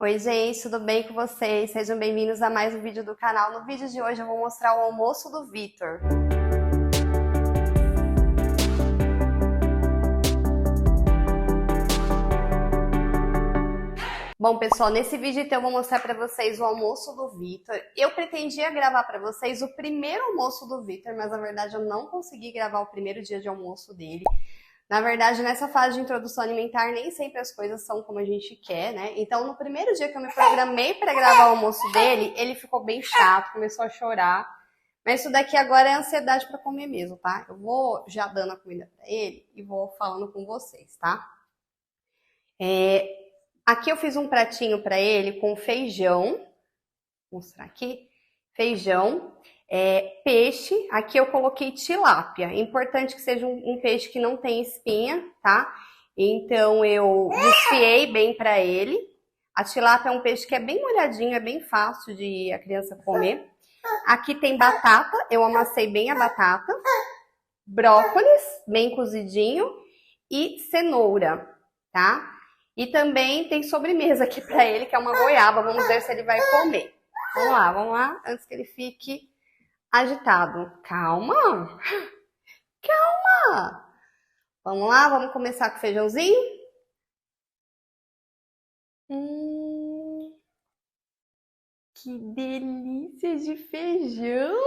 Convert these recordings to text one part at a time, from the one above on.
Oi, gente, tudo bem com vocês? Sejam bem-vindos a mais um vídeo do canal. No vídeo de hoje eu vou mostrar o almoço do Vitor. Bom, pessoal, nesse vídeo então eu vou mostrar para vocês o almoço do Vitor. Eu pretendia gravar para vocês o primeiro almoço do Vitor, mas na verdade eu não consegui gravar o primeiro dia de almoço dele. Na verdade, nessa fase de introdução alimentar, nem sempre as coisas são como a gente quer, né? Então, no primeiro dia que eu me programei para gravar o almoço dele, ele ficou bem chato, começou a chorar. Mas isso daqui agora é ansiedade para comer mesmo, tá? Eu vou já dando a comida para ele e vou falando com vocês, tá? Aqui eu fiz um pratinho para ele com feijão. Vou mostrar aqui. Feijão. Peixe, aqui eu coloquei tilápia. É importante que seja um peixe que não tem espinha, tá? Então eu desfiei bem para ele. A tilápia é um peixe que é bem molhadinho, é bem fácil de a criança comer. Aqui tem batata, eu amassei bem a batata. Brócolis, bem cozidinho. E cenoura, tá? E também tem sobremesa aqui para ele, que é uma goiaba. Vamos ver se ele vai comer. Vamos lá, antes que ele fique agitado. Calma. Calma. Vamos lá, vamos começar com o feijãozinho. Que delícia de feijão.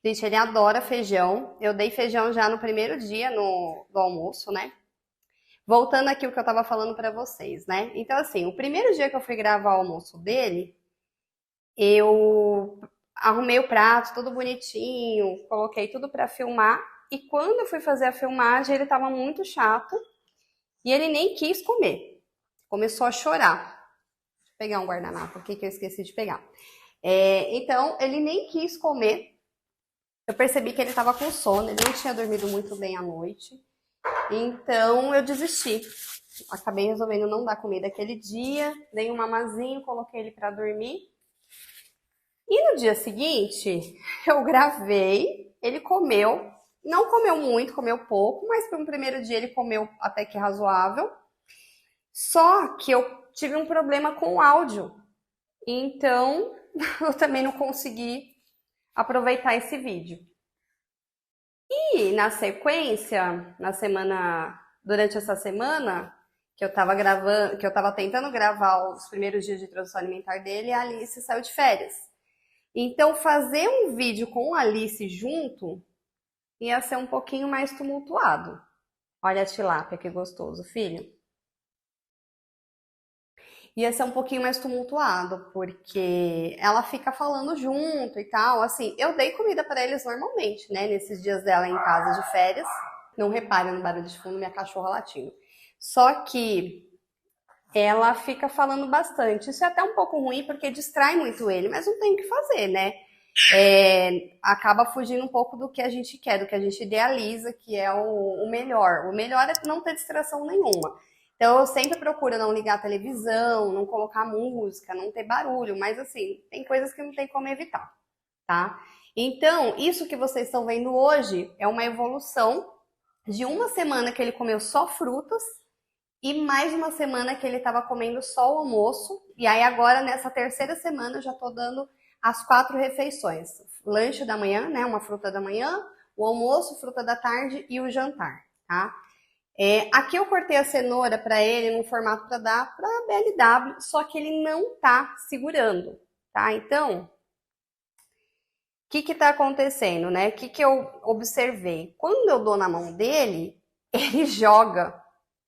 Gente, ele adora feijão. Eu dei feijão já no primeiro dia do almoço, né? Voltando aqui o que eu tava falando pra vocês, né? Então, assim, o primeiro dia que eu fui gravar o almoço dele, eu arrumei o prato, tudo bonitinho, coloquei tudo pra filmar. E quando eu fui fazer a filmagem, ele tava muito chato e ele nem quis comer. Começou a chorar. Deixa eu pegar um guardanapo aqui que eu esqueci de pegar. Então, ele nem quis comer. Eu percebi que ele tava com sono, ele não tinha dormido muito bem à noite. Então, eu desisti. Acabei resolvendo não dar comida aquele dia, dei um mamazinho, coloquei ele pra dormir. E no dia seguinte, eu gravei, ele comeu, não comeu muito, comeu pouco, mas para um primeiro dia ele comeu até que razoável. Só que eu tive um problema com o áudio, então eu também não consegui aproveitar esse vídeo. E na sequência, durante essa semana, que eu tava tentando gravar os primeiros dias de introdução alimentar dele, a Alice saiu de férias. Então, fazer um vídeo com a Alice junto ia ser um pouquinho mais tumultuado. Olha a tilápia, que gostoso, filho. Ia ser um pouquinho mais tumultuado, porque ela fica falando junto e tal. Assim, eu dei comida para eles normalmente, né? Nesses dias dela em casa de férias. Não reparem no barulho de fundo, minha cachorra latindo. Só que ela fica falando bastante. Isso é até um pouco ruim, porque distrai muito ele, mas não tem o que fazer, né? Acaba fugindo um pouco do que a gente quer, do que a gente idealiza, que é o melhor. O melhor é não ter distração nenhuma. Então, eu sempre procuro não ligar a televisão, não colocar música, não ter barulho, mas assim, tem coisas que não tem como evitar, tá? Então, isso que vocês estão vendo hoje é uma evolução de uma semana que ele comeu só frutas, e mais uma semana que ele estava comendo só o almoço. E aí agora, nessa terceira semana, eu já estou dando as 4 refeições. Lanche da manhã, né? Uma fruta da manhã, o almoço, fruta da tarde e o jantar, tá? Aqui eu cortei a cenoura para ele no formato para dar para BLW, só que ele não tá segurando, tá? Então, o que tá acontecendo, né? O que eu observei? Quando eu dou na mão dele, ele joga.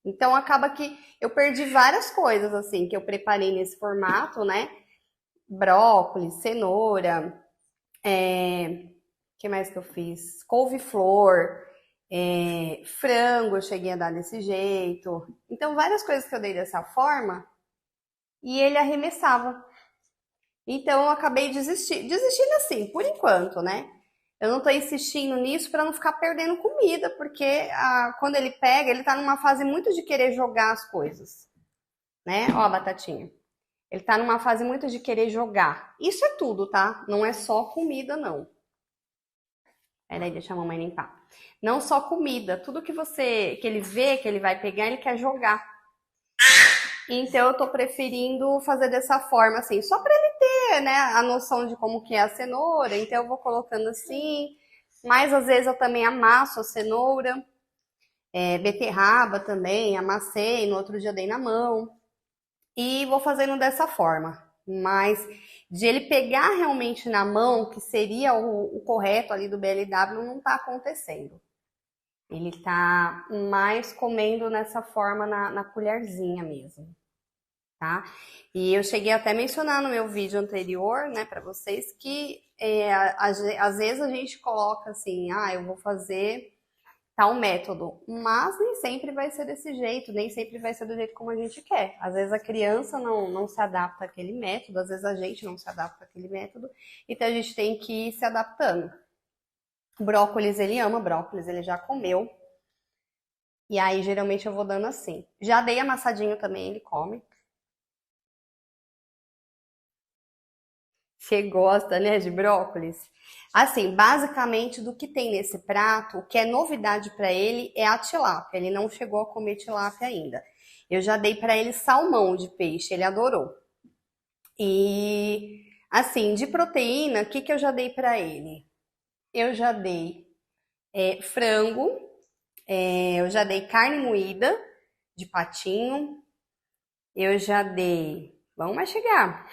Então, acaba que eu perdi várias coisas, assim, que eu preparei nesse formato, né? Brócolis, cenoura, que mais que eu fiz? Couve-flor, frango eu cheguei a dar desse jeito. Então, várias coisas que eu dei dessa forma e ele arremessava. Então, eu acabei desistindo assim, por enquanto, né? Eu não tô insistindo nisso para não ficar perdendo comida, porque quando ele pega, ele tá numa fase muito de querer jogar as coisas, né? Ó a batatinha. Ele tá numa fase muito de querer jogar. Isso é tudo, tá? Não é só comida, não. Peraí, deixa a mamãe limpar. Não só comida, tudo que ele vê, que ele vai pegar, ele quer jogar. Então eu tô preferindo fazer dessa forma, assim, só para ele ter, né, a noção de como que é a cenoura. Então eu vou colocando assim, mas às vezes eu também amasso a cenoura, beterraba também, amassei, no outro dia dei na mão. E vou fazendo dessa forma. Mas de ele pegar realmente na mão, que seria o correto ali do BLW, não tá acontecendo. Ele tá mais comendo nessa forma na colherzinha mesmo, tá? E eu cheguei até a mencionar no meu vídeo anterior, né, para vocês, que às vezes a gente coloca assim, eu vou fazer tal método, mas nem sempre vai ser desse jeito, nem sempre vai ser do jeito como a gente quer. Às vezes a criança não se adapta àquele método, às vezes a gente não se adapta àquele método, então a gente tem que ir se adaptando. Brócolis, ele ama brócolis, ele já comeu. E aí, geralmente, eu vou dando assim. Já dei amassadinho também, ele come. Você gosta, né, de brócolis? Assim, basicamente, do que tem nesse prato, o que é novidade para ele é a tilápia. Ele não chegou a comer tilápia ainda. Eu já dei para ele salmão de peixe, ele adorou. E, assim, de proteína, o que que eu já dei para ele? Eu já dei frango, eu já dei carne moída de patinho, eu já dei. Vamos mastigar.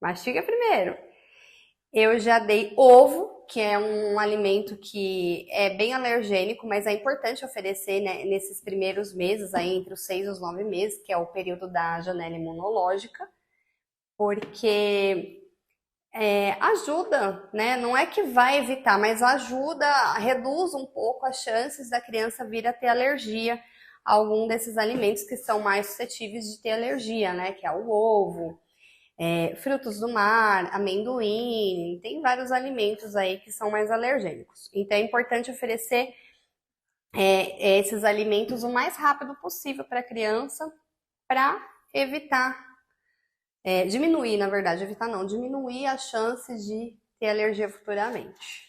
Mastiga primeiro. Eu já dei ovo, que é um alimento que é bem alergênico, mas é importante oferecer, né, nesses primeiros meses, aí entre os 6 e os 9 meses, que é o período da janela imunológica, porque ajuda, né? Não é que vai evitar, mas ajuda, reduz um pouco as chances da criança vir a ter alergia a algum desses alimentos que são mais suscetíveis de ter alergia, né? Que é o ovo, frutos do mar, amendoim, tem vários alimentos aí que são mais alergênicos. Então é importante oferecer esses alimentos o mais rápido possível para a criança, para evitar, diminuir, na verdade, evitar não, diminuir a chance de ter alergia futuramente.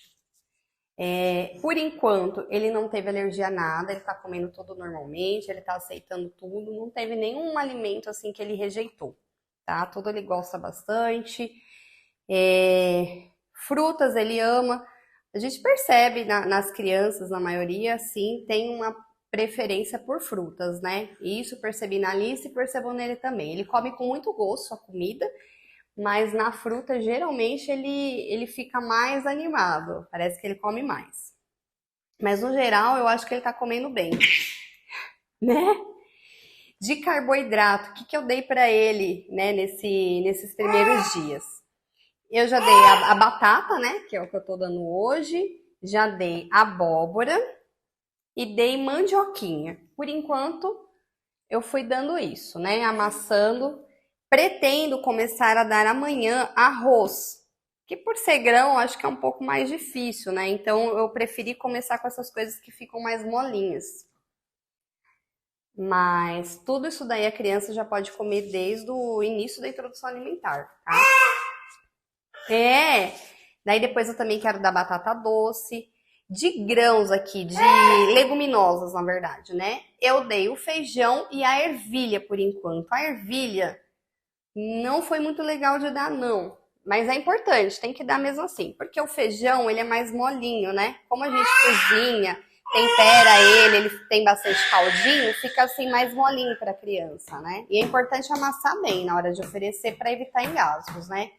Por enquanto, ele não teve alergia a nada, ele tá comendo tudo normalmente, ele tá aceitando tudo, não teve nenhum alimento assim que ele rejeitou, tá? Tudo ele gosta bastante. Frutas ele ama. A gente percebe nas crianças, na maioria, sim, tem uma preferência por frutas, né? Isso percebi na Alice e percebo nele também. Ele come com muito gosto a comida, mas na fruta, geralmente, ele fica mais animado. Parece que ele come mais. Mas, no geral, eu acho que ele tá comendo bem, né? De carboidrato, o que que eu dei para ele, né, nesses primeiros dias? Eu já dei a batata, né, que é o que eu tô dando hoje. Já dei abóbora e dei mandioquinha. Por enquanto, eu fui dando isso, né, amassando. Pretendo começar a dar amanhã arroz, que por ser grão acho que é um pouco mais difícil, né? Então eu preferi começar com essas coisas que ficam mais molinhas. Mas tudo isso daí a criança já pode comer desde o início da introdução alimentar, tá? Daí depois eu também quero dar batata doce, de grãos aqui, de leguminosas, na verdade, né? Eu dei o feijão e a ervilha por enquanto. A ervilha não foi muito legal de dar, não. Mas é importante, tem que dar mesmo assim. Porque o feijão, ele é mais molinho, né? Como a gente cozinha, tempera ele tem bastante caldinho, fica assim mais molinho para a criança, né? E é importante amassar bem na hora de oferecer para evitar engasgos, né?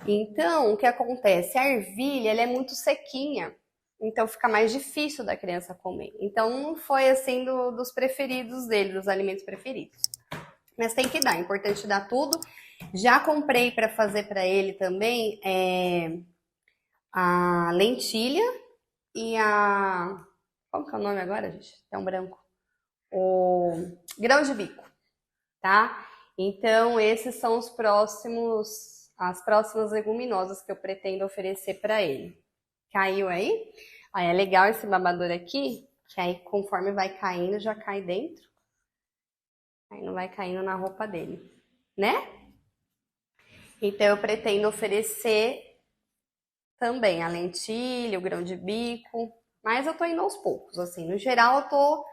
Então, o que acontece? A ervilha, ela é muito sequinha. Então, fica mais difícil da criança comer. Então, não foi assim dos preferidos dele, dos alimentos preferidos. Mas tem que dar, é importante dar tudo. Já comprei para fazer para ele também a lentilha e a... Como que é o nome agora, gente? É um branco. O grão de bico, tá? Então, esses são as próximas leguminosas que eu pretendo oferecer para ele. Caiu aí? É legal esse babador aqui, que aí conforme vai caindo, já cai dentro. Aí não vai caindo na roupa dele, né? Então eu pretendo oferecer também a lentilha, o grão de bico, mas eu tô indo aos poucos, assim. No geral, eu tô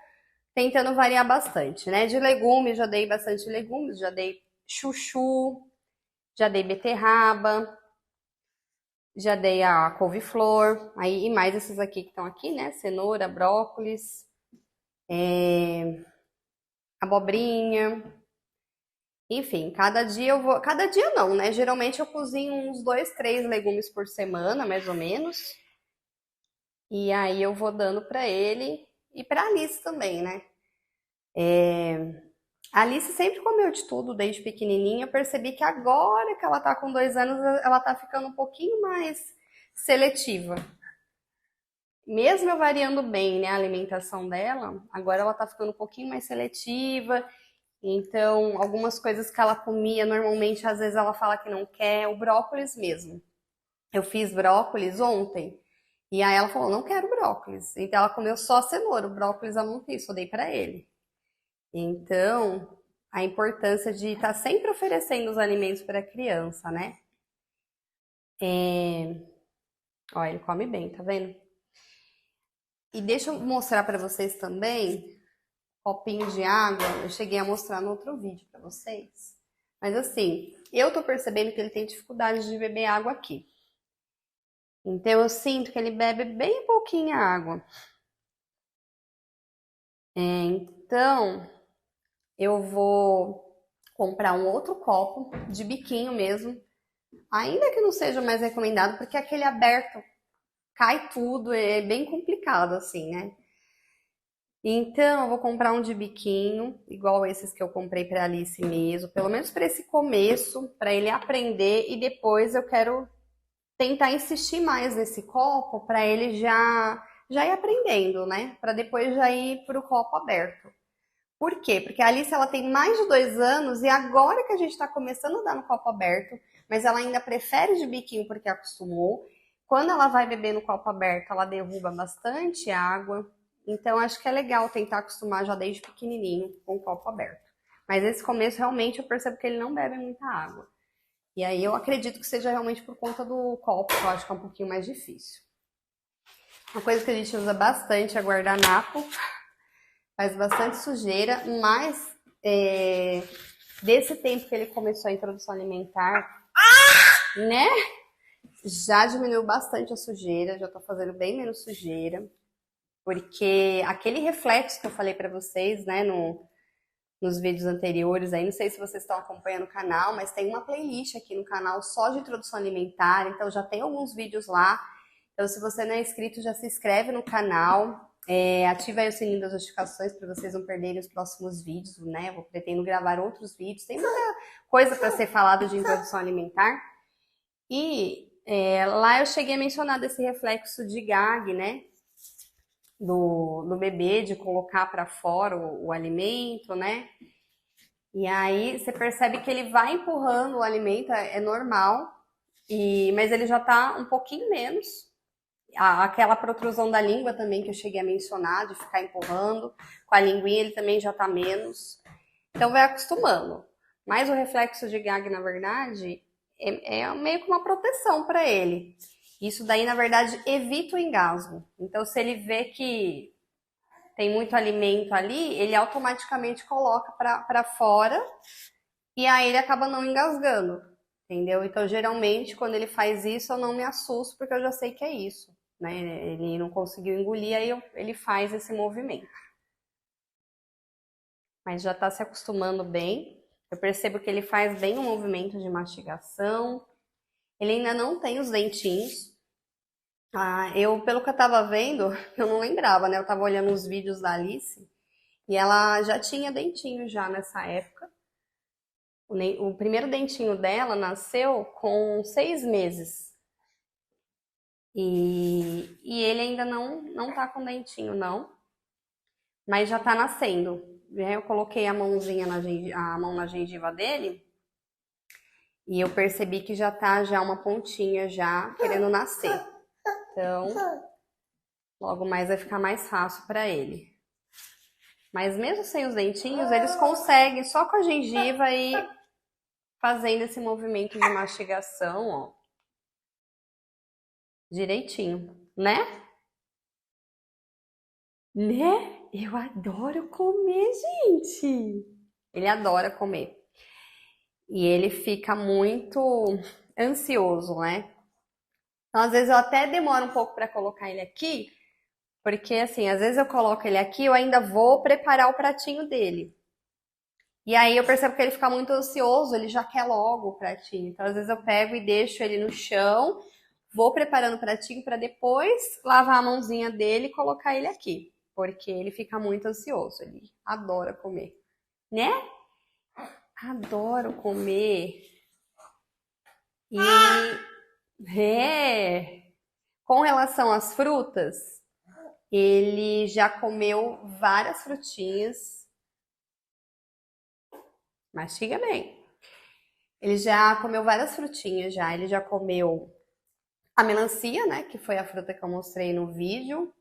tentando variar bastante, né? De legumes, já dei bastante legumes, já dei chuchu, já dei beterraba, já dei a couve-flor, aí e mais esses aqui que estão aqui, né? Cenoura, brócolis, abobrinha. Enfim, cada dia eu vou. Cada dia não, né? Geralmente eu cozinho uns 2, 3 legumes por semana, mais ou menos. E aí eu vou dando pra ele e pra Alice também, né? A Alice sempre comeu de tudo desde pequenininha. Eu percebi que agora que ela tá com 2 anos, ela tá ficando um pouquinho mais seletiva. Mesmo eu variando bem, né, a alimentação dela, agora ela tá ficando um pouquinho mais seletiva. Então, algumas coisas que ela comia normalmente, às vezes ela fala que não quer, o brócolis mesmo. Eu fiz brócolis ontem, e aí ela falou, não quero brócolis. Então ela comeu só cenoura, o brócolis eu não fiz, só dei pra ele. Então, a importância de estar sempre oferecendo os alimentos para a criança, né? Ó, ele come bem, tá vendo? E deixa eu mostrar para vocês também copinho de água. Eu cheguei a mostrar no outro vídeo para vocês. Mas assim, eu tô percebendo que ele tem dificuldade de beber água aqui. Então eu sinto que ele bebe bem pouquinha água. Então eu vou comprar um outro copo de biquinho mesmo, ainda que não seja mais recomendado, porque aquele aberto cai tudo, é bem complicado assim, né? Então eu vou comprar um de biquinho, igual esses que eu comprei para Alice mesmo, pelo menos para esse começo, para ele aprender, e depois eu quero tentar insistir mais nesse copo para ele já ir aprendendo, né? Para depois já ir para o copo aberto. Por quê? Porque a Alice ela tem mais de 2 anos e agora que a gente está começando a dar no copo aberto, mas ela ainda prefere de biquinho porque acostumou. Quando ela vai beber no copo aberto, ela derruba bastante água. Então acho que é legal tentar acostumar já desde pequenininho com o copo aberto. Mas esse começo realmente eu percebo que ele não bebe muita água. E aí eu acredito que seja realmente por conta do copo, que eu acho que é um pouquinho mais difícil. Uma coisa que a gente usa bastante é guardanapo. Faz bastante sujeira, mas desse tempo que ele começou a introdução alimentar, né? Já diminuiu bastante a sujeira, já tô fazendo bem menos sujeira, porque aquele reflexo que eu falei pra vocês, né, nos vídeos anteriores aí, não sei se vocês estão acompanhando o canal, mas tem uma playlist aqui no canal só de introdução alimentar, então já tem alguns vídeos lá. Então se você não é inscrito, já se inscreve no canal. Ativa aí o sininho das notificações para vocês não perderem os próximos vídeos, né? Eu pretendo gravar outros vídeos, tem muita coisa para ser falado de introdução alimentar. E lá eu cheguei a mencionar desse reflexo de gag, né? Do bebê, de colocar para fora o alimento, né? E aí você percebe que ele vai empurrando o alimento, é normal, mas ele já tá um pouquinho menos. Aquela protrusão da língua também que eu cheguei a mencionar, de ficar empurrando, com a linguinha ele também já tá menos. Então vai acostumando. Mas o reflexo de gag, na verdade, é meio que uma proteção para ele. Isso daí, na verdade, evita o engasgo. Então, se ele vê que tem muito alimento ali, ele automaticamente coloca para fora e aí ele acaba não engasgando, entendeu? Então, geralmente, quando ele faz isso, eu não me assusto, porque eu já sei que é isso. Né? Ele não conseguiu engolir, aí ele faz esse movimento. Mas já está se acostumando bem. Eu percebo que ele faz bem o movimento de mastigação. Ele ainda não tem os dentinhos. Pelo que eu estava vendo, eu não lembrava, né? Eu estava olhando os vídeos da Alice e ela já tinha dentinho já nessa época. O primeiro dentinho dela nasceu com 6 meses. E ele ainda não tá com dentinho, não. Mas já tá nascendo. Eu coloquei a mãozinha a mão na gengiva dele e eu percebi que já tá uma pontinha já querendo nascer. Então, logo mais vai ficar mais fácil para ele. Mas mesmo sem os dentinhos, eles conseguem só com a gengiva e fazendo esse movimento de mastigação, ó. Direitinho, né? Né? eu adoro comer, gente. Ele adora comer. E ele fica muito ansioso, né? Então, às vezes eu até demoro um pouco para colocar ele aqui, porque assim, às vezes eu coloco ele aqui, eu ainda vou preparar o pratinho dele. E aí eu percebo que ele fica muito ansioso, ele já quer logo o pratinho. Então, às vezes eu pego e deixo ele no chão, vou preparando o pratinho para depois lavar a mãozinha dele e colocar ele aqui, porque ele fica muito ansioso, ele adora comer, né? Adoro comer. Com relação às frutas, ele já comeu várias frutinhas. Mastiga bem. Ele já comeu várias frutinhas já. Ele já comeu a melancia, né? Que foi a fruta que eu mostrei no vídeo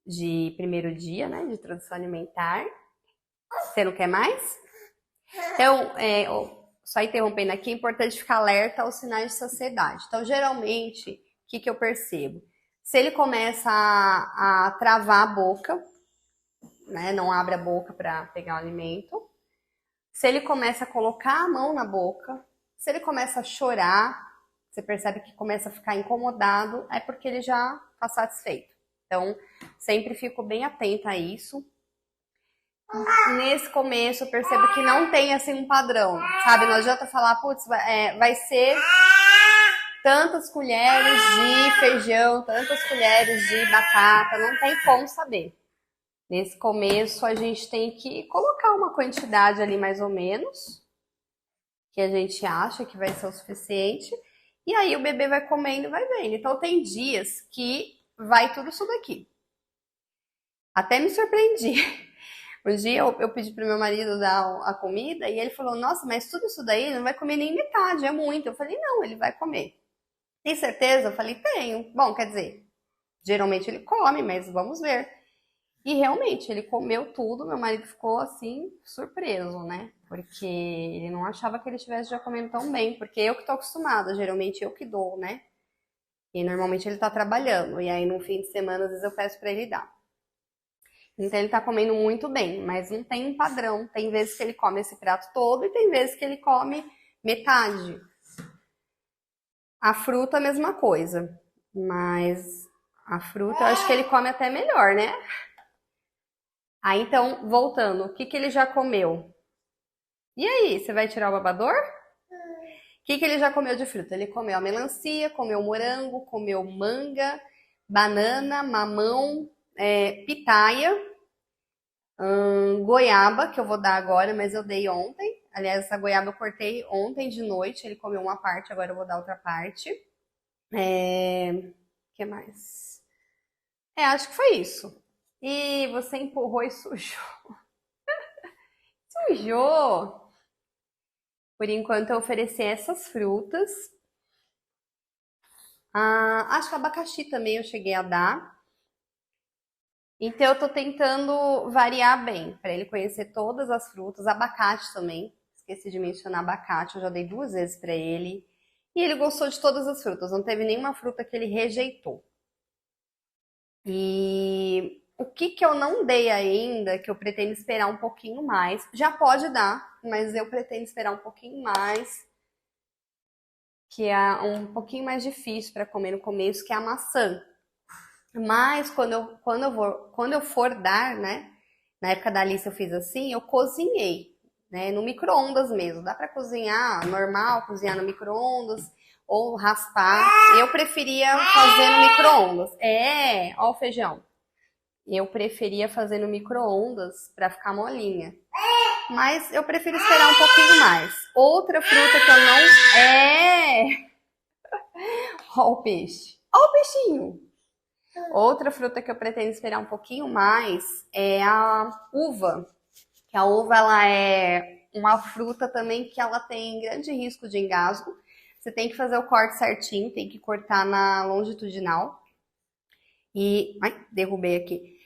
de primeiro dia, né? De introdução alimentar. Você não quer mais? Então, só interrompendo aqui, é importante ficar alerta aos sinais de saciedade. Então, geralmente, o que eu percebo? Se ele começa a travar a boca, né? Não abre a boca para pegar o alimento. Se ele começa a colocar a mão na boca, se ele começa a chorar, você percebe que começa a ficar incomodado, é porque ele já está satisfeito. Então, sempre fico bem atenta a isso. Nesse começo, eu percebo que não tem assim um padrão, sabe? Não adianta falar, putz, vai ser tantas colheres de feijão, tantas colheres de batata, não tem como saber. Nesse começo, a gente tem que colocar uma quantidade ali mais ou menos, que a gente acha que vai ser o suficiente, e aí o bebê vai comendo e vai vendo. Então, tem dias que vai tudo isso daqui. Até me surpreendi. Um dia eu pedi pro meu marido dar a comida e ele falou, nossa, mas tudo isso daí ele não vai comer nem metade, é muito. Eu falei, não, ele vai comer. Tem certeza? Eu falei, tenho. Bom, quer dizer, geralmente ele come, mas vamos ver. E realmente, ele comeu tudo, meu marido ficou assim, surpreso, né? Porque ele não achava que ele estivesse já comendo tão bem, porque eu que tô acostumada, geralmente eu que dou, né? E normalmente ele tá trabalhando, e aí no fim de semana, às vezes eu peço pra ele dar. Então ele tá comendo muito bem, mas não tem um padrão. Tem vezes que ele come esse prato todo e tem vezes que ele come metade. A fruta, a mesma coisa. Mas a fruta eu acho que ele come até melhor, né? Aí então, voltando, o que ele já comeu? E aí, você vai tirar o babador? O que ele já comeu de fruta? Ele comeu a melancia, comeu morango, comeu manga, banana, mamão, pitaia, goiaba, que eu vou dar agora, mas eu dei ontem. Aliás, essa goiaba eu cortei ontem de noite, ele comeu uma parte, agora eu vou dar outra parte. Que mais? Acho que foi isso. E você empurrou e sujou. Sujou! Por enquanto eu ofereci essas frutas. Acho que abacaxi também eu cheguei a dar. Então eu tô tentando variar bem, para ele conhecer todas as frutas. Abacate também. Esqueci de mencionar abacate, eu já dei 2 vezes para ele. E ele gostou de todas as frutas, não teve nenhuma fruta que ele rejeitou. E o que eu não dei ainda, que eu pretendo esperar um pouquinho mais, já pode dar, mas eu pretendo esperar um pouquinho mais, que é um pouquinho mais difícil para comer no começo, que é a maçã. Mas quando eu for dar, né? Na época da Alice eu fiz assim, eu cozinhei, né? No micro-ondas mesmo. Dá para cozinhar normal, cozinhar no micro-ondas ou raspar. Eu preferia fazer no micro-ondas. Ó o feijão. Eu preferia fazer no micro-ondas para ficar molinha. Mas eu prefiro esperar um pouquinho mais. Outra fruta que eu não... Ó o peixe. Ó o peixinho. Outra fruta que eu pretendo esperar um pouquinho mais é a uva. Que a uva, ela é uma fruta também que ela tem grande risco de engasgo. Você tem que fazer o corte certinho, tem que cortar na longitudinal. Ai, derrubei aqui.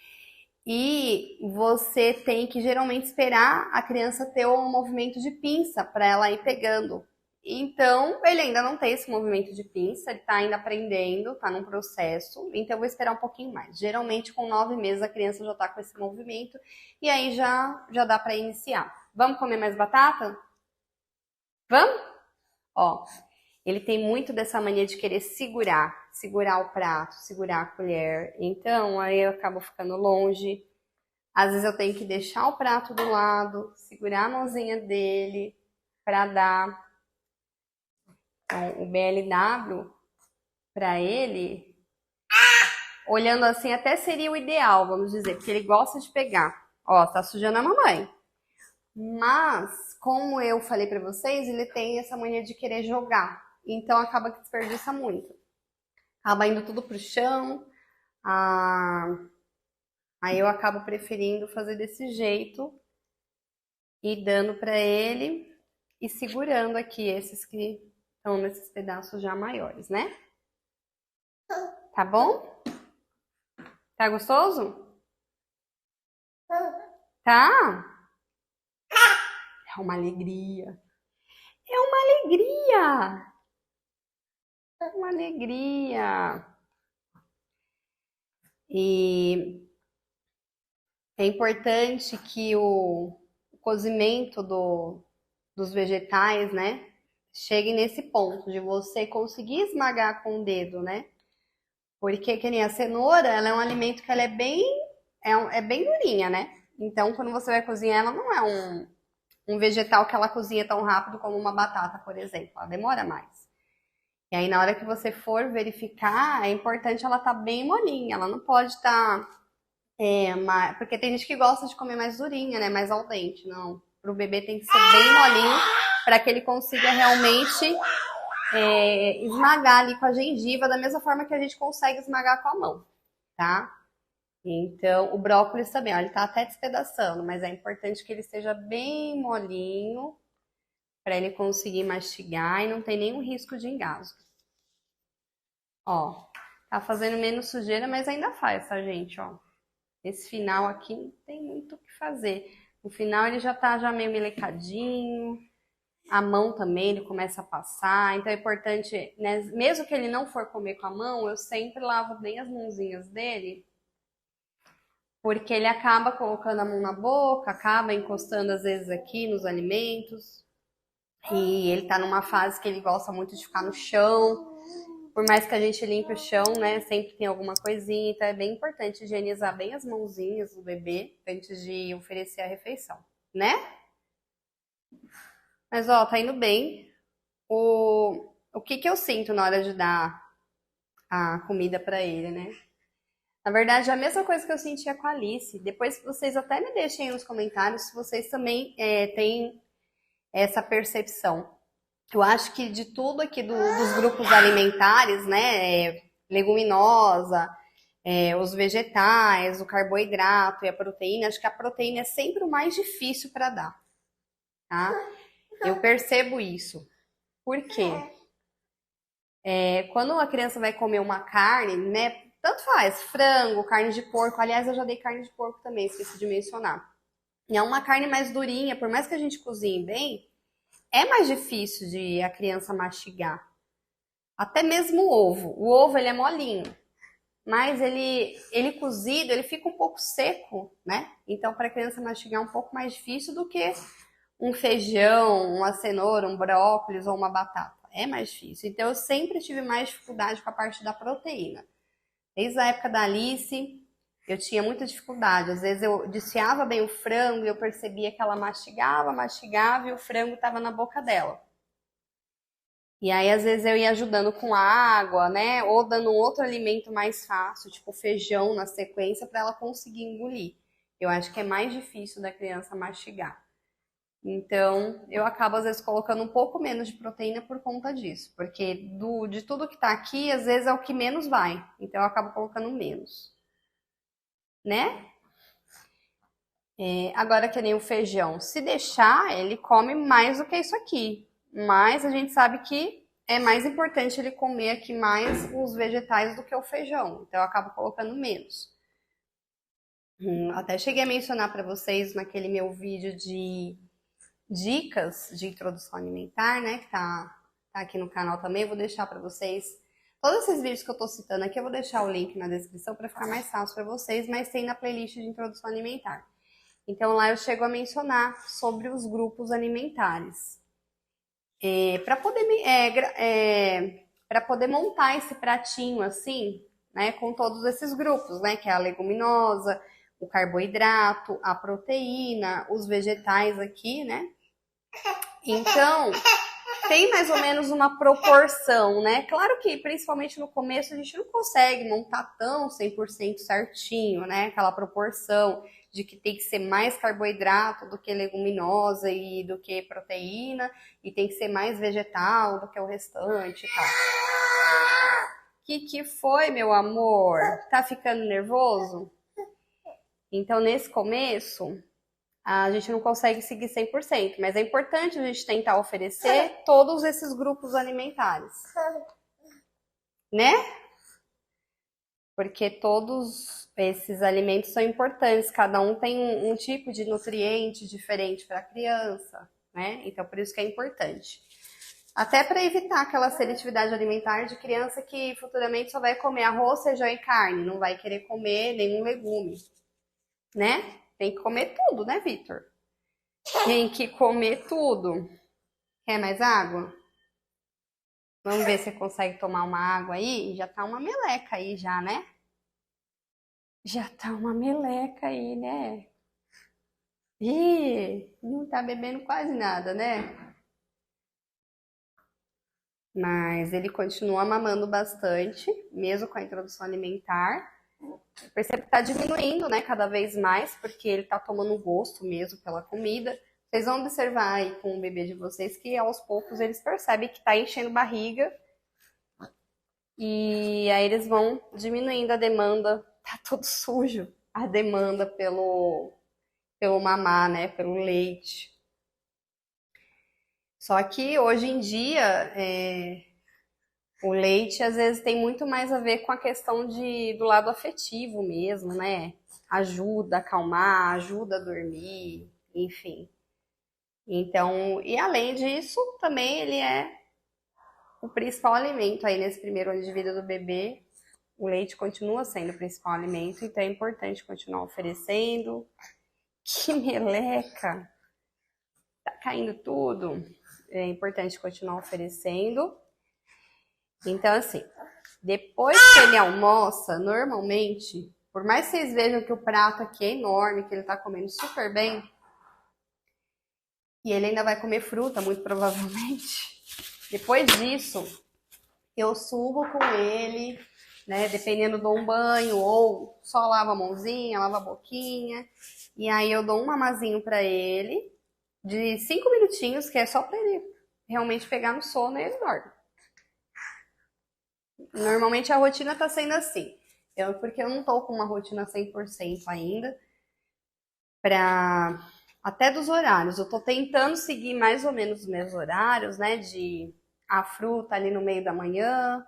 E você tem que geralmente esperar a criança ter um movimento de pinça para ela ir pegando. Então, ele ainda não tem esse movimento de pinça, ele tá ainda aprendendo, tá num processo, então eu vou esperar um pouquinho mais. Geralmente, com 9 meses, a criança já tá com esse movimento, e aí já dá pra iniciar. Vamos comer mais batata? Vamos? Ó, ele tem muito dessa mania de querer segurar o prato, segurar a colher. Então, aí eu acabo ficando longe. Às vezes eu tenho que deixar o prato do lado, segurar a mãozinha dele para dar. Então, o BLW, para ele, olhando assim, até seria o ideal, vamos dizer, porque ele gosta de pegar. Ó, tá sujando a mamãe. Mas, como eu falei para vocês, ele tem essa mania de querer jogar. Então, acaba que desperdiça muito. Acaba indo tudo pro chão. Aí eu acabo preferindo fazer desse jeito e dando para ele e segurando aqui esses que estão nesses pedaços já maiores, né? Tá bom? Tá gostoso? Tá? É uma alegria. É uma alegria. É uma alegria. E é importante que o cozimento dos vegetais, né, chegue nesse ponto de você conseguir esmagar com o dedo, né? Porque que nem a cenoura, ela é um alimento que ela é bem durinha, né? Então, quando você vai cozinhar, ela não é um vegetal que ela cozinha tão rápido como uma batata, por exemplo. Ela demora mais. E aí, na hora que você for verificar, é importante ela estar bem molinha. Ela não pode estar... porque tem gente que gosta de comer mais durinha, né? Mais al dente. Não. Para o bebê tem que ser bem molinho para que ele consiga realmente esmagar ali com a gengiva da mesma forma que a gente consegue esmagar com a mão, tá? Então, o brócolis também, ó, ele tá até despedaçando, mas é importante que ele esteja bem molinho para ele conseguir mastigar e não tem nenhum risco de engasgo. Ó, tá fazendo menos sujeira, mas ainda faz, tá, gente? Ó, esse final aqui não tem muito o que fazer. No final ele já tá já meio melecadinho, a mão também ele começa a passar, então é importante, né, mesmo que ele não for comer com a mão, eu sempre lavo bem as mãozinhas dele, porque ele acaba colocando a mão na boca, acaba encostando às vezes aqui nos alimentos, e ele tá numa fase que ele gosta muito de ficar no chão, por mais que a gente limpe o chão, né, sempre tem alguma coisinha, então é bem importante higienizar bem as mãozinhas do bebê antes de oferecer a refeição, né? Mas ó, tá indo bem. O que eu sinto na hora de dar a comida pra ele, né? Na verdade, é a mesma coisa que eu sentia com a Alice. Depois vocês até me deixem aí nos comentários se vocês também têm essa percepção. Eu acho que de tudo aqui dos grupos alimentares, né? Leguminosa, os vegetais, o carboidrato e a proteína, acho que a proteína é sempre o mais difícil para dar, tá? Eu percebo isso. Por quê? Quando a criança vai comer uma carne, né? Tanto faz, frango, carne de porco. Aliás, eu já dei carne de porco também, esqueci de mencionar. E é uma carne mais durinha, por mais que a gente cozinhe bem, é mais difícil de a criança mastigar. Até mesmo o ovo. O ovo, ele é molinho. Mas ele cozido, ele fica um pouco seco, né? Então, para a criança mastigar é um pouco mais difícil do que um feijão, uma cenoura, um brócolis ou uma batata. É mais difícil. Então, eu sempre tive mais dificuldade com a parte da proteína. Desde a época da Alice, eu tinha muita dificuldade. Às vezes eu desfiava bem o frango e eu percebia que ela mastigava e o frango estava na boca dela. E aí, às vezes, eu ia ajudando com água, né? Ou dando um outro alimento mais fácil, tipo feijão na sequência, para ela conseguir engolir. Eu acho que é mais difícil da criança mastigar. Então, eu acabo, às vezes, colocando um pouco menos de proteína por conta disso. Porque de tudo que tá aqui, às vezes é o que menos vai. Então, eu acabo colocando menos. Né? Agora, que nem o feijão. Se deixar, ele come mais do que isso aqui. Mas a gente sabe que é mais importante ele comer aqui mais os vegetais do que o feijão. Então, eu acabo colocando menos. Até cheguei a mencionar para vocês naquele meu vídeo de dicas de introdução alimentar, né, que tá aqui no canal também. Eu vou deixar para vocês todos esses vídeos que eu tô citando aqui, eu vou deixar o link na descrição para ficar mais fácil para vocês, mas tem na playlist de introdução alimentar. Então lá eu chego a mencionar sobre os grupos alimentares. Para poder montar esse pratinho assim, né, com todos esses grupos, né, que é a leguminosa, o carboidrato, a proteína, os vegetais aqui, né? Então, tem mais ou menos uma proporção, né? Claro que, principalmente no começo, a gente não consegue montar tão 100% certinho, né? Aquela proporção de que tem que ser mais carboidrato do que leguminosa e do que proteína, e tem que ser mais vegetal do que o restante e tal. Que foi, meu amor? Tá ficando nervoso? Então, nesse começo, a gente não consegue seguir 100%, mas é importante a gente tentar oferecer todos esses grupos alimentares, né? Porque todos esses alimentos são importantes, cada um tem um tipo de nutriente diferente para a criança, né? Então, por isso que é importante. Até para evitar aquela seletividade alimentar de criança que futuramente só vai comer arroz, feijão e carne, não vai querer comer nenhum legume, né? Tem que comer tudo, né, Vitor? Tem que comer tudo. Quer mais água? Vamos ver se você consegue tomar uma água aí. Já tá uma meleca aí já, né? Já tá uma meleca aí, né? Ih, não tá bebendo quase nada, né? Mas ele continua mamando bastante, mesmo com a introdução alimentar. Eu percebo que tá diminuindo, né, cada vez mais, porque ele tá tomando gosto mesmo pela comida. Vocês vão observar aí com o bebê de vocês que aos poucos eles percebem que tá enchendo barriga. E aí eles vão diminuindo a demanda, tá tudo sujo, a demanda pelo mamar, né, pelo leite. Só que hoje em dia, o leite às vezes tem muito mais a ver com a questão do lado afetivo mesmo, né? Ajuda a acalmar, ajuda a dormir, enfim. Então, e além disso, também ele é o principal alimento aí nesse primeiro ano de vida do bebê. O leite continua sendo o principal alimento, então é importante continuar oferecendo. Que meleca! Tá caindo tudo. É importante continuar oferecendo. Então, assim, depois que ele almoça, normalmente, por mais que vocês vejam que o prato aqui é enorme, que ele tá comendo super bem, e ele ainda vai comer fruta, muito provavelmente, depois disso, eu subo com ele, né, dependendo, dou um banho, ou só lavo a mãozinha, lavo a boquinha, e aí eu dou um mamazinho pra ele, de 5 minutinhos, que é só pra ele realmente pegar no sono e ele dorme. Normalmente a rotina tá sendo assim. Porque eu não tô com uma rotina 100% ainda. Até dos horários. Eu tô tentando seguir mais ou menos os meus horários, né? De a fruta ali no meio da manhã,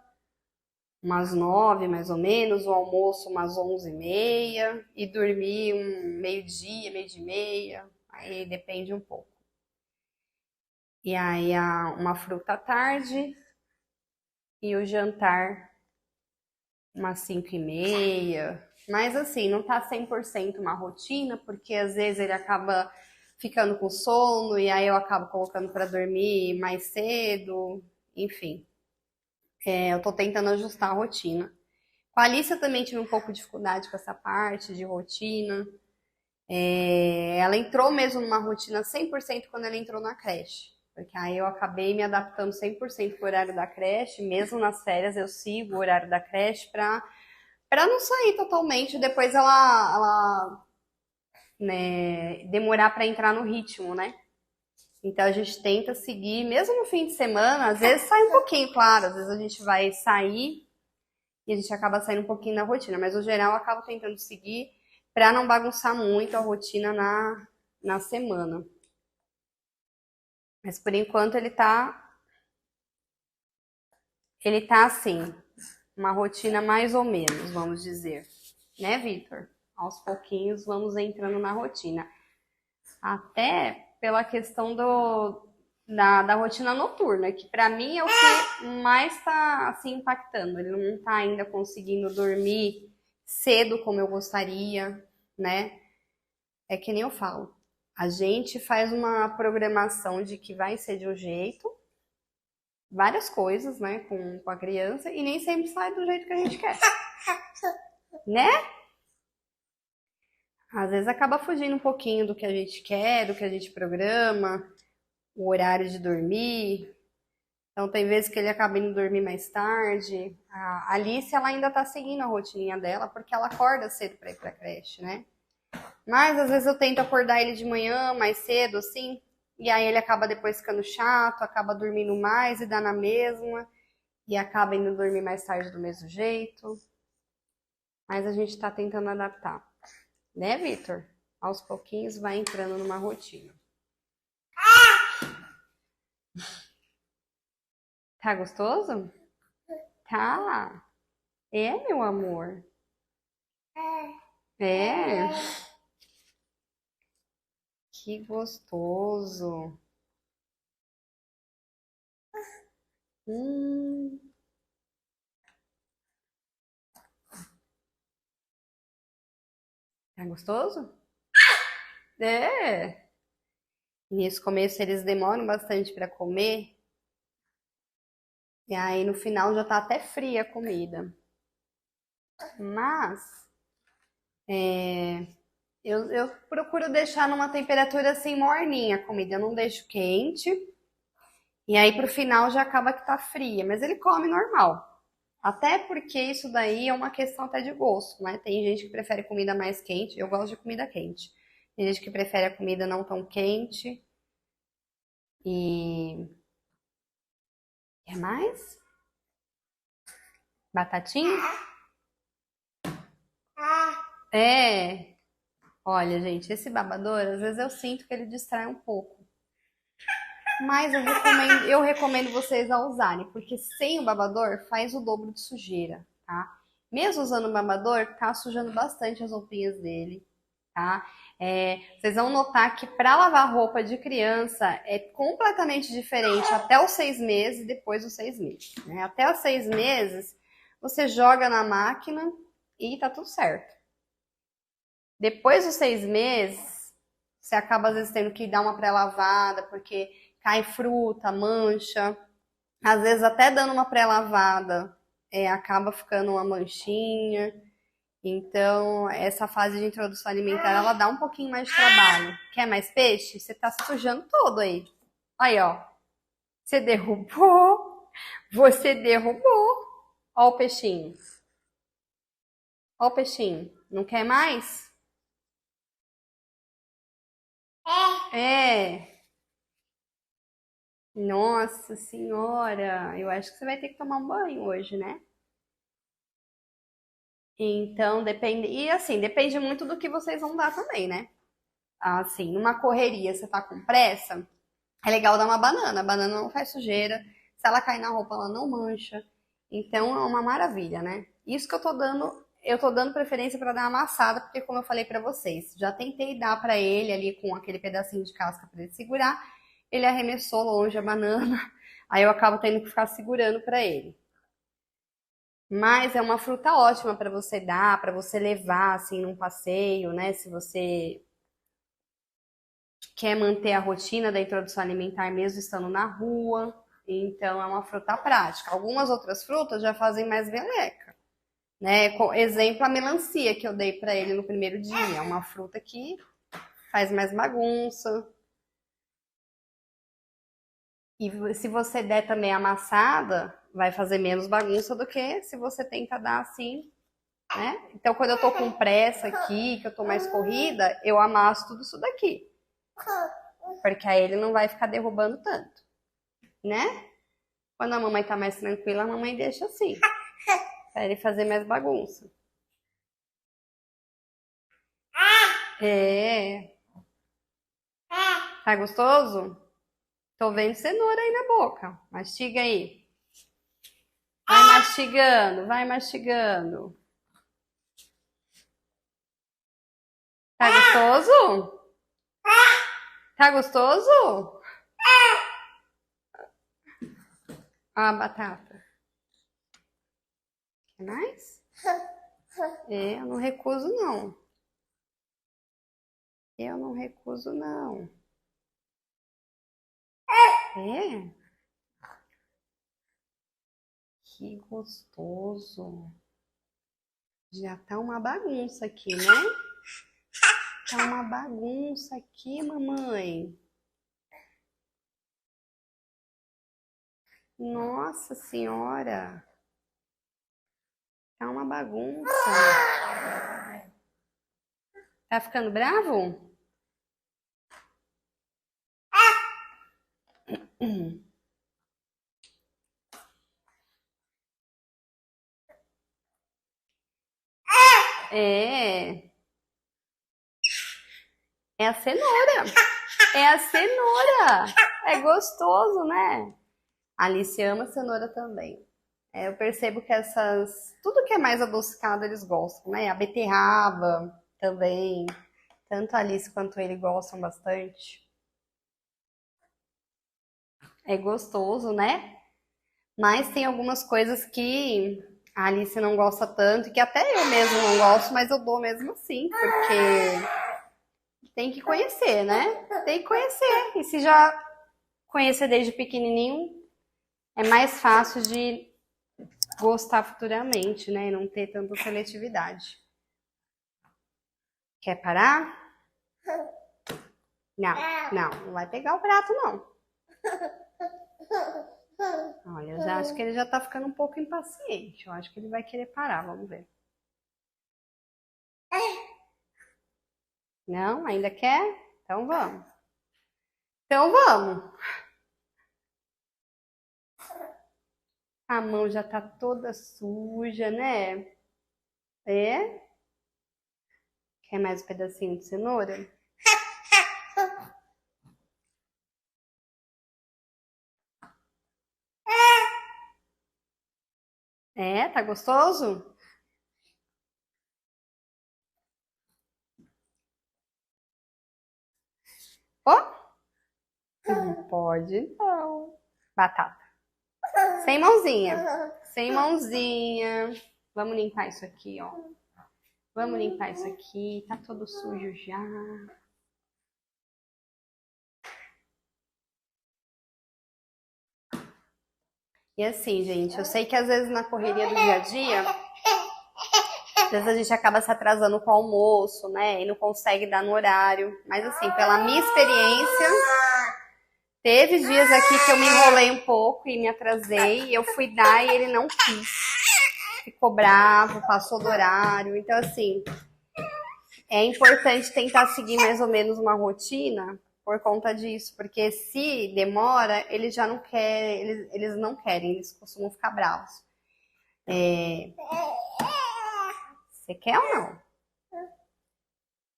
umas 9 mais ou menos, o almoço umas 11h30 e dormir meio-dia, meio-dia e meia. Aí depende um pouco. E aí uma fruta à tarde e o jantar umas 5h30. Mas assim, não tá 100% uma rotina, porque às vezes ele acaba ficando com sono e aí eu acabo colocando para dormir mais cedo, enfim. Eu tô tentando ajustar a rotina. Com a Alicia também tive um pouco de dificuldade com essa parte de rotina. Ela entrou mesmo numa rotina 100% quando ela entrou na creche. Porque aí eu acabei me adaptando 100% para o horário da creche. Mesmo nas férias eu sigo o horário da creche para não sair totalmente. Depois ela né, demorar para entrar no ritmo, né? Então a gente tenta seguir, mesmo no fim de semana, às vezes sai um pouquinho, claro. Às vezes a gente vai sair e a gente acaba saindo um pouquinho da rotina. Mas no geral eu acabo tentando seguir para não bagunçar muito a rotina na semana. Mas por enquanto ele tá assim, uma rotina mais ou menos, vamos dizer. Né, Vitor? Aos pouquinhos vamos entrando na rotina. Até pela questão da rotina noturna, que pra mim é o que mais tá assim impactando. Ele não tá ainda conseguindo dormir cedo como eu gostaria, né? É que nem eu falo. A gente faz uma programação de que vai ser de um jeito, várias coisas, né, com a criança, e nem sempre sai do jeito que a gente quer, né? Às vezes acaba fugindo um pouquinho do que a gente quer, do que a gente programa, o horário de dormir. Então tem vezes que ele acaba indo dormir mais tarde. A Alice, ela ainda tá seguindo a rotininha dela, porque ela acorda cedo pra ir pra creche, né? Mas às vezes eu tento acordar ele de manhã, mais cedo, assim, e aí ele acaba depois ficando chato, acaba dormindo mais e dá na mesma, e acaba indo dormir mais tarde do mesmo jeito. Mas a gente tá tentando adaptar. Né, Vitor? Aos pouquinhos vai entrando numa rotina. Tá gostoso? Tá. É, meu amor. É. Que gostoso. Hum. Tá gostoso? É. Nesse começo eles demoram bastante para comer. E aí no final já tá até fria a comida. Mas eu procuro deixar numa temperatura assim morninha a comida. Eu não deixo quente. E aí pro final já acaba que tá fria. Mas ele come normal. Até porque isso daí é uma questão até de gosto, né? Tem gente que prefere comida mais quente. Eu gosto de comida quente. Tem gente que prefere a comida não tão quente. E. Quer mais? Batatinha? É. Olha, gente, esse babador, às vezes eu sinto que ele distrai um pouco. Mas eu recomendo vocês a usarem, porque sem o babador faz o dobro de sujeira, tá? Mesmo usando o babador, tá sujando bastante as roupinhas dele, tá? Vocês vão notar que para lavar roupa de criança é completamente diferente até os 6 meses e depois dos 6 meses, né? Até os 6 meses, você joga na máquina e tá tudo certo. Depois dos 6 meses, você acaba às vezes tendo que dar uma pré-lavada, porque cai fruta, mancha. Às vezes até dando uma pré-lavada, acaba ficando uma manchinha. Então, essa fase de introdução alimentar, ela dá um pouquinho mais de trabalho. Quer mais peixe? Você tá se sujando todo aí. Aí, ó. Você derrubou. Você derrubou. Ó o peixinho. Ó o peixinho. Não quer mais? É. Nossa senhora. Eu acho que você vai ter que tomar um banho hoje, né? Então, depende. E assim, depende muito do que vocês vão dar também, né? Assim, numa correria, você tá com pressa, é legal dar uma banana. A banana não faz sujeira. Se ela cair na roupa, ela não mancha. Então é uma maravilha, né? Isso que eu tô dando preferência para dar amassada, porque como eu falei para vocês, já tentei dar para ele ali com aquele pedacinho de casca para ele segurar, ele arremessou longe a banana. Aí eu acabo tendo que ficar segurando para ele. Mas é uma fruta ótima para você dar, para você levar assim num passeio, né? Se você quer manter a rotina da introdução alimentar mesmo estando na rua, então é uma fruta prática. Algumas outras frutas já fazem mais meleca, né? Exemplo, a melancia que eu dei para ele no primeiro dia, é uma fruta que faz mais bagunça. E se você der também amassada, vai fazer menos bagunça do que se você tenta dar assim, né? Então, quando eu tô com pressa aqui, que eu tô mais corrida, eu amasso tudo isso daqui. Porque aí ele não vai ficar derrubando tanto, né? Quando a mamãe tá mais tranquila, a mamãe deixa assim, pra ele fazer mais bagunça. É. Tá gostoso? Tô vendo cenoura aí na boca. Mastiga aí. Vai mastigando, vai mastigando. Tá gostoso? Tá gostoso? Ó a batata. Quer mais? Eu não recuso, não. Eu não recuso, não. É? Que gostoso. Já tá uma bagunça aqui, né? Tá uma bagunça aqui, mamãe. Nossa Senhora. Tá uma bagunça. Tá ficando bravo? É. É a cenoura. É a cenoura. É gostoso, né? A Alice ama cenoura também. Eu percebo que tudo que é mais adocicado eles gostam, né? A beterraba também. Tanto a Alice quanto ele gostam bastante. É gostoso, né? Mas tem algumas coisas que a Alice não gosta tanto, que até eu mesmo não gosto, mas eu dou mesmo assim, porque tem que conhecer, né? Tem que conhecer. E se já conhecer desde pequenininho, é mais fácil de gostar futuramente, né? E não ter tanta seletividade. Quer parar? Não vai pegar o prato, não. Olha, eu já acho que ele já tá ficando um pouco impaciente. Eu acho que ele vai querer parar, vamos ver. Não? Ainda quer? Então vamos. Então vamos. A mão já tá toda suja, né? É? Quer mais um pedacinho de cenoura? É, tá gostoso? Ó, não pode não. Batata. Sem mãozinha. Sem mãozinha. Vamos limpar isso aqui, ó. Vamos limpar isso aqui. Tá todo sujo já. E assim, gente, eu sei que às vezes na correria do dia a dia, às vezes a gente acaba se atrasando com o almoço, né? E não consegue dar no horário. Mas assim, pela minha experiência, teve dias aqui que eu me enrolei um pouco e me atrasei. E eu fui dar e ele não quis. Ficou bravo, passou do horário. Então, assim, é importante tentar seguir mais ou menos uma rotina por conta disso. Porque se demora, eles já não querem, eles não querem, eles costumam ficar bravos. Você quer ou não?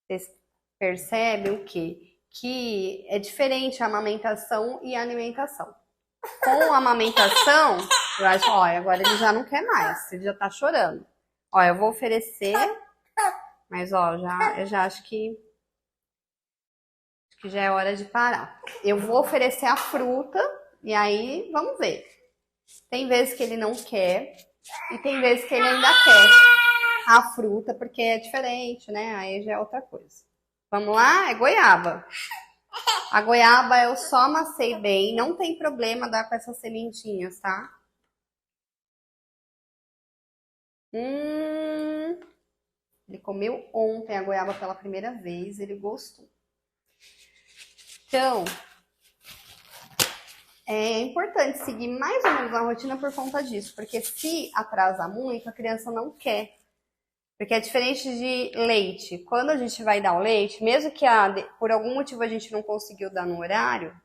Vocês percebem o quê? Que é diferente a amamentação e a alimentação. Com a amamentação, eu acho, olha, agora ele já não quer mais, ele já tá chorando. Ó, eu vou oferecer, mas ó, eu já acho que já é hora de parar. Eu vou oferecer a fruta e aí vamos ver. Tem vezes que ele não quer e tem vezes que ele ainda quer a fruta, porque é diferente, né? Aí já é outra coisa. Vamos lá? É goiaba. A goiaba eu só amassei bem, não tem problema dar com essas sementinhas, tá? Ele comeu ontem a goiaba pela primeira vez, ele gostou. Então, é importante seguir mais ou menos a rotina por conta disso, porque se atrasar muito, a criança não quer. Porque é diferente de leite. Quando a gente vai dar o leite, mesmo que por algum motivo a gente não conseguiu dar no horário,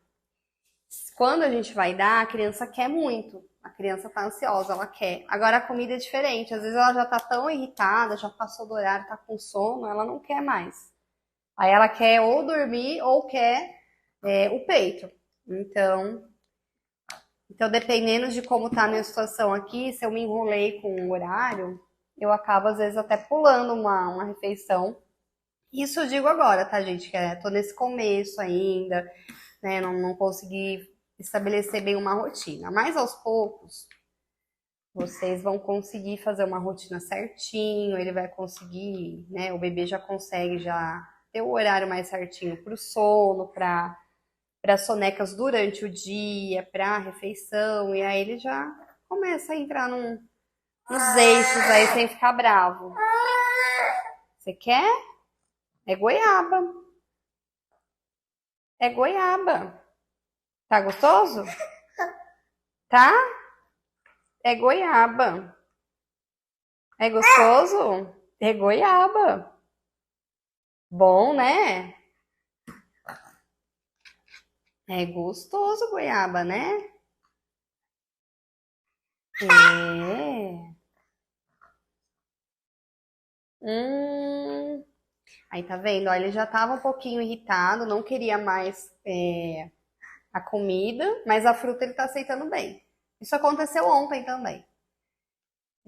quando a gente vai dar, a criança quer muito. A criança tá ansiosa, ela quer. Agora a comida é diferente. Às vezes ela já tá tão irritada, já passou do horário, tá com sono, ela não quer mais. Aí ela quer ou dormir ou quer o peito. Então, dependendo de como tá a minha situação aqui, se eu me enrolei com o horário, eu acabo às vezes até pulando uma refeição Isso eu digo agora, tá, gente? Que tô nesse começo ainda, né? Não consegui estabelecer bem uma rotina. Mas aos poucos, vocês vão conseguir fazer uma rotina certinho, ele vai conseguir, né? O bebê já consegue já ter o horário mais certinho para o sono, para sonecas durante o dia, para a refeição, e aí ele já começa a entrar nos eixos aí sem ficar bravo. Você quer? É goiaba. É goiaba. Tá gostoso? Tá? É goiaba. É gostoso? É goiaba. Bom, né? É gostoso goiaba, né? É. Hum. Aí tá vendo? Ó, ele já tava um pouquinho irritado, não queria mais a comida, mas a fruta ele tá aceitando bem. Isso aconteceu ontem também.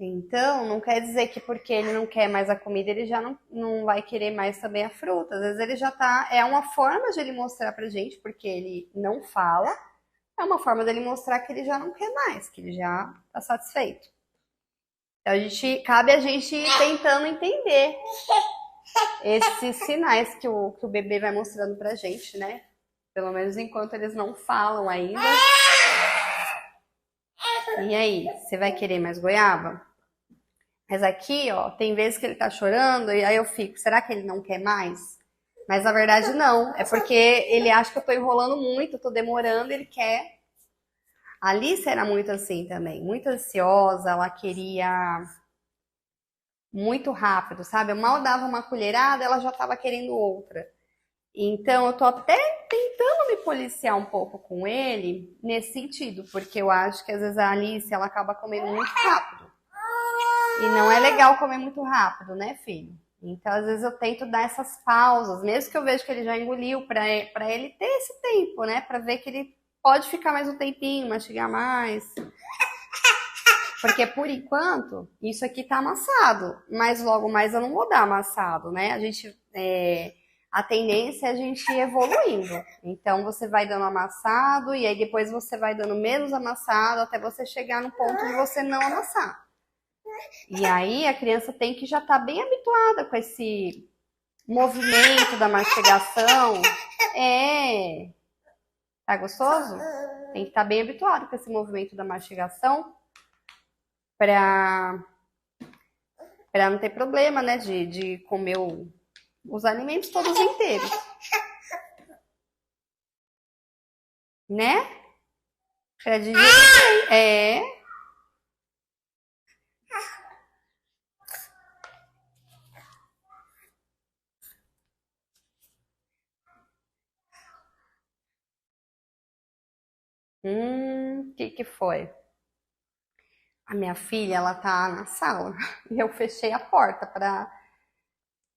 Então, não quer dizer que porque ele não quer mais a comida, ele já não vai querer mais também a fruta. Às vezes ele já tá. É uma forma de ele mostrar pra gente, porque ele não fala, é uma forma dele mostrar que ele já não quer mais, que ele já tá satisfeito. Então, cabe a gente ir tentando entender esses sinais que o bebê vai mostrando pra gente, né? Pelo menos enquanto eles não falam ainda. E aí, você vai querer mais goiaba? Mas aqui, ó, tem vezes que ele tá chorando e aí eu fico, será que ele não quer mais? Mas na verdade não, é porque ele acha que eu tô enrolando muito, eu tô demorando, ele quer. A Alice era muito assim também, muito ansiosa, ela queria muito rápido, sabe? Eu mal dava uma colherada, ela já tava querendo outra. Então eu tô até tentando me policiar um pouco com ele nesse sentido, porque eu acho que às vezes a Alice ela acaba comendo muito rápido. E não é legal comer muito rápido, né, filho? Então, às vezes eu tento dar essas pausas, mesmo que eu vejo que ele já engoliu, pra ele ter esse tempo, né? Pra ver que ele pode ficar mais um tempinho, mastigar mais. Porque por enquanto, isso aqui tá amassado, mas logo mais eu não vou dar amassado, né? A tendência é a gente ir evoluindo. Então você vai dando amassado e aí depois você vai dando menos amassado até você chegar no ponto de você não amassar. E aí a criança tem que já estar bem habituada com esse movimento da mastigação. É. Tá gostoso? Tem que estar bem habituado com esse movimento da mastigação para não ter problema, né, de comer os alimentos todos inteiros. Né? Pra digerir. É. Que foi? A minha filha, ela tá na sala e eu fechei a porta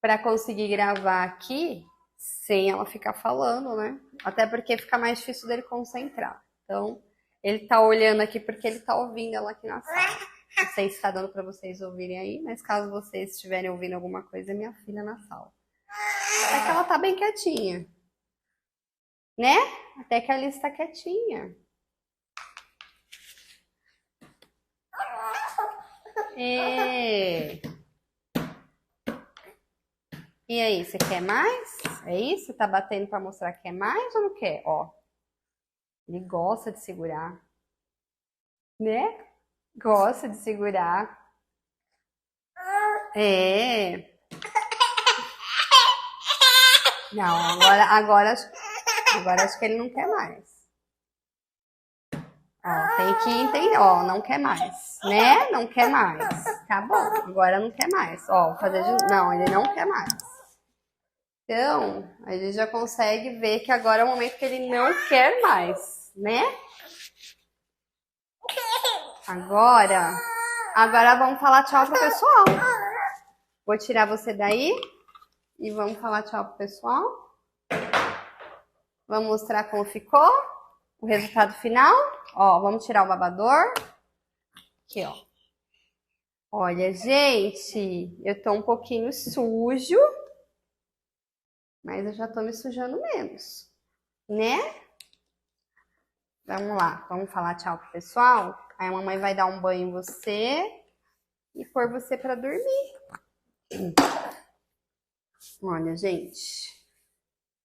para conseguir gravar aqui sem ela ficar falando, né? Até porque fica mais difícil dele concentrar. Então, ele tá olhando aqui porque ele tá ouvindo ela aqui na sala. Não sei se tá dando para vocês ouvirem aí, mas caso vocês estiverem ouvindo alguma coisa, é minha filha na sala. Até que ela tá bem quietinha, né? Até que a Alice tá quietinha. E aí, você quer mais? É isso? Você tá batendo pra mostrar que quer mais ou não quer? Ó, ele gosta de segurar, né? Gosta de segurar. É. Não, agora acho que ele não quer mais. Ó, tem que entender. Ó, não quer mais, né? Não quer mais. Tá bom, agora não quer mais. Ó, vou fazer de... Não, ele não quer mais. Então, a gente já consegue ver que agora é o momento que ele não quer mais, né? Agora vamos falar tchau pro pessoal. Vou tirar você daí e vamos falar tchau pro pessoal. Vamos mostrar como ficou o resultado final. Ó, vamos tirar o babador. Aqui, ó. Olha, gente, eu tô um pouquinho sujo. Mas eu já tô me sujando menos, né? Vamos lá, vamos falar tchau pro pessoal? Aí a mamãe vai dar um banho em você e pôr você pra dormir. Olha, gente,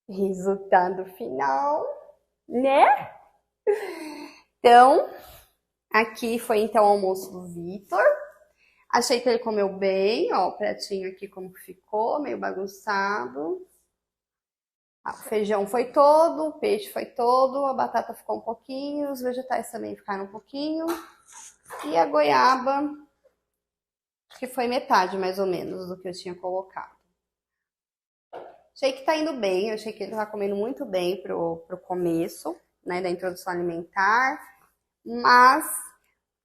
resultado final, né? Então, aqui foi então o almoço do Vitor. Achei que ele comeu bem, ó, o pratinho aqui como ficou, meio bagunçado. O feijão foi todo, o peixe foi todo, a batata ficou um pouquinho, os vegetais também ficaram um pouquinho. E a goiaba, acho que foi metade mais ou menos do que eu tinha colocado. Achei que tá indo bem, eu achei que ele tá comendo muito bem pro começo, né, da introdução alimentar. Mas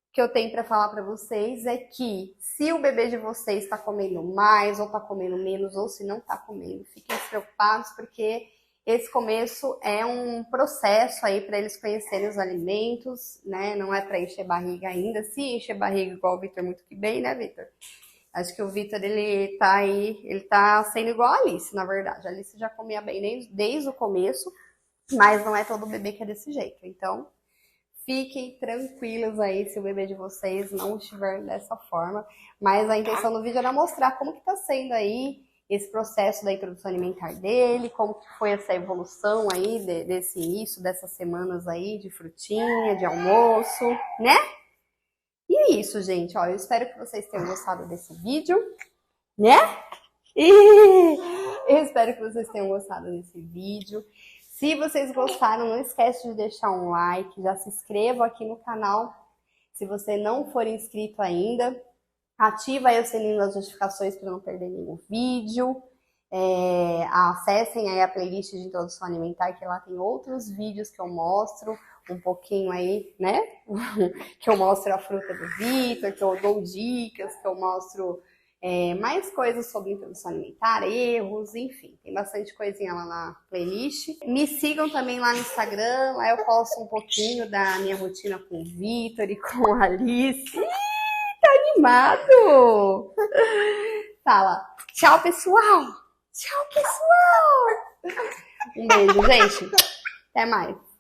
o que eu tenho para falar para vocês é que se o bebê de vocês está comendo mais ou está comendo menos ou se não está comendo, fiquem preocupados porque esse começo é um processo aí para eles conhecerem os alimentos, né? Não é para encher barriga ainda. Se encher barriga igual o Vitor muito que bem, né, Vitor? Acho que o Vitor, ele tá aí, ele tá sendo igual a Alice, na verdade. A Alice já comia bem desde o começo, mas não é todo bebê que é desse jeito. Então, fiquem tranquilos aí se o bebê de vocês não estiver dessa forma. Mas a intenção do vídeo era mostrar como que tá sendo aí esse processo da introdução alimentar dele, como que foi essa evolução aí desse início, dessas semanas aí de frutinha, de almoço, né? E é isso, gente. Ó, eu espero que vocês tenham gostado desse vídeo, né? E eu espero que vocês tenham gostado desse vídeo. Se vocês gostaram, não esquece de deixar um like, já se inscreva aqui no canal. Se você não for inscrito ainda, ativa aí o sininho das notificações para não perder nenhum vídeo. Acessem aí a playlist de introdução alimentar, que lá tem outros vídeos que eu mostro um pouquinho aí, né? Que eu mostro a fruta do Vitor, que eu dou dicas, que eu mostro mais coisas sobre introdução alimentar, erros, enfim, tem bastante coisinha lá na playlist. Me sigam também lá no Instagram, lá eu posto um pouquinho da minha rotina com o Vitor e com a Alice. Tá animado! Fala, tchau pessoal! Tchau pessoal! Um beijo, gente! Até mais!